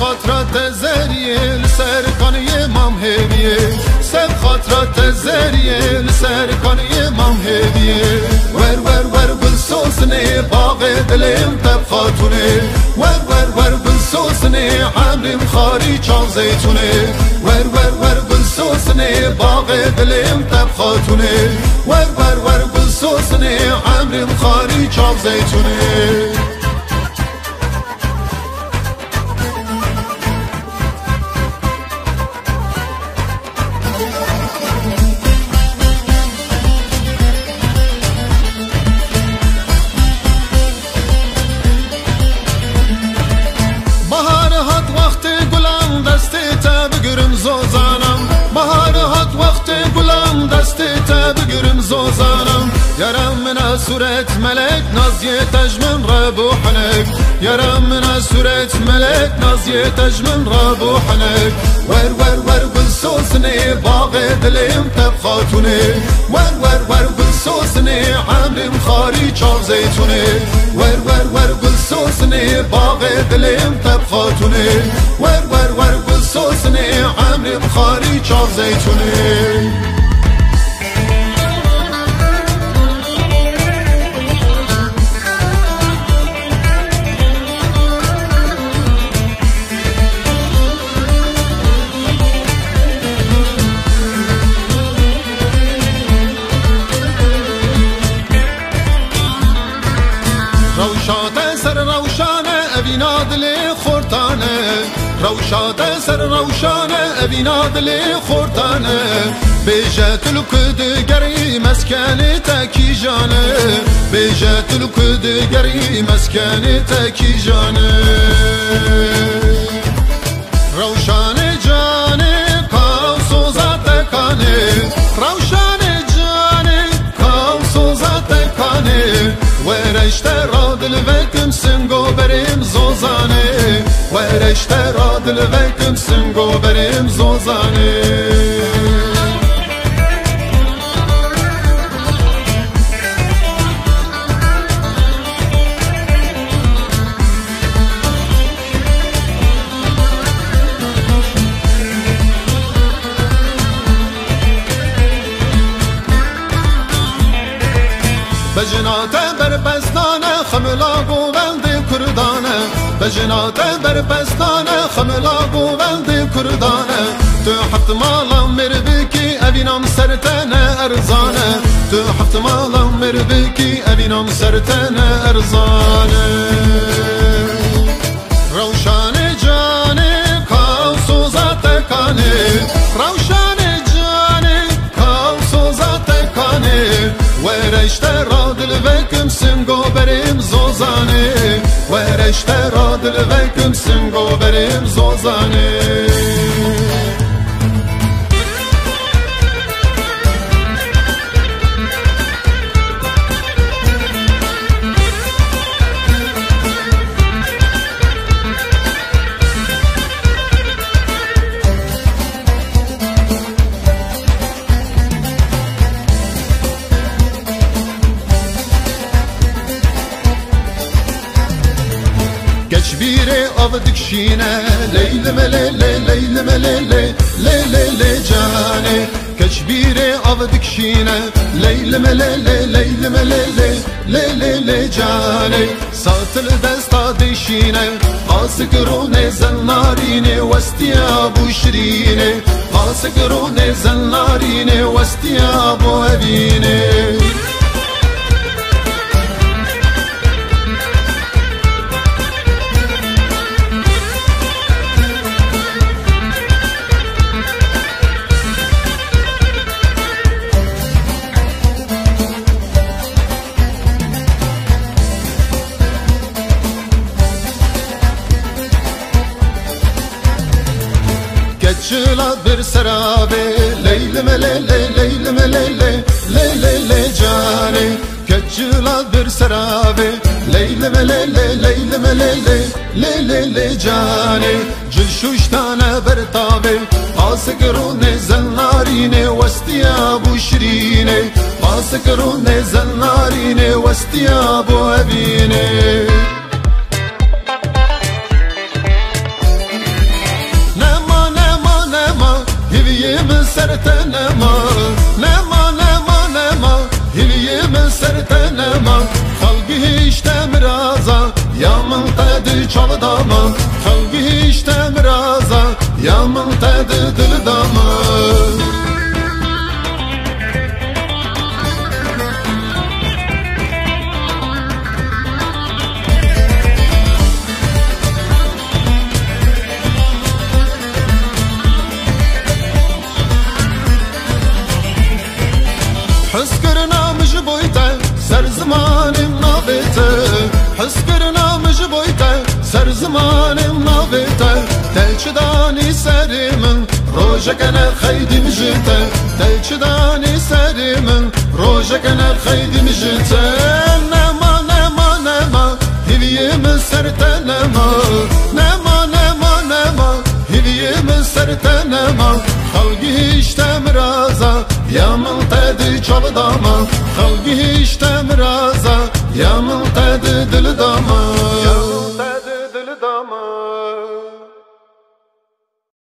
خاطرات زریه لسر کانی مام هدیه سب خاطرات زریه لسر کانی مام هدیه ور ور ور بالسوسنه باغ دلم تب خاتونه ور ور ور بالسوسنه عمرم خاری چاو زیتونه ور ور ور بالسوسنه باغ دلم تب خاتونه ور ور ور بالسوسنه عمرم خاری چاو زیتونه يرى من سورة ملك نازية تجمن ربوحنك يرى من سورة ملك نازية تجمن ربوحنك ور ور ور بالسوسني باغ دلم تبخاتوني ور ور ور بالسوسني عمرم خاري چاو زيتوني ور ور ور بالسوسني باغ دلم تبخاتوني ور ور ور بالسوسني عمرم خاري چاو زيتوني روشاده سر روشانه ابینا دلی خورتانه بیجت الکد گری مسکن تکی جانه بیجت الکد گری مسکن تکی جانه روشانه جانه کاو سوزات کانه روشانه جانه کاو سوزات کانه ورشته را دل وکم سنگو بریم زوزانه ورشته را دل وکم سنگو بریم زوزانه بجنات بربستانه خملا بوند کردانه بجنات بربستانه خملا بوند کردانه تو حفت مالا مربکی اوینام سرتنه ارزانه تو حفت مالا مربکی اوینام سرتنه ارزانه روشانه جانه کاو سوزات کانه روشانه جانه کاو سوزات کانه ورشته را دل وکم سنگو بریم زوزانه ورشته را دل وکم سنگو بریم زوزانه كشبيري أبدك شينا ليل مليلي ليل مليلي ليل جاني كشبيري أبدك شينا ليل مليلي ليل مليلي ليل جاني سات الدستا ديشينا قاسكروني زناريني واستيابو شريني قاسكروني زناريني واستيابو أبيني كتشلا برسرابي ليل مليلي ليل مليلي ليل جاني كتشلا برسرابي ليل مليلي ليل مليلي ليل جاني جلشوشتانا برتابي قاسكروني زناريني واستيابو شريني قاسكروني زناريني واستيابو أبيني سرت نما نما نما نما هلیه من سرت نما خلقی هیچ تمرازا یا من قد چالداما خلقی هیچ تمرازا یا من قد دل داما حس کرنا مش بویته سر زمانم نابیته حس کرنا مش بویته سر زمانم نابیته دلچدانی سری من روزکنه خیدیم جیته دلچدانی سری من روزکنه خیدیم جیته نما نما نما هلیه من سرت نما نما نما نما هلیه من سرت نما خلقی هیچ تمرازا یا من قد چالداما خلقی هیچ تمرازا یا من قد دل داما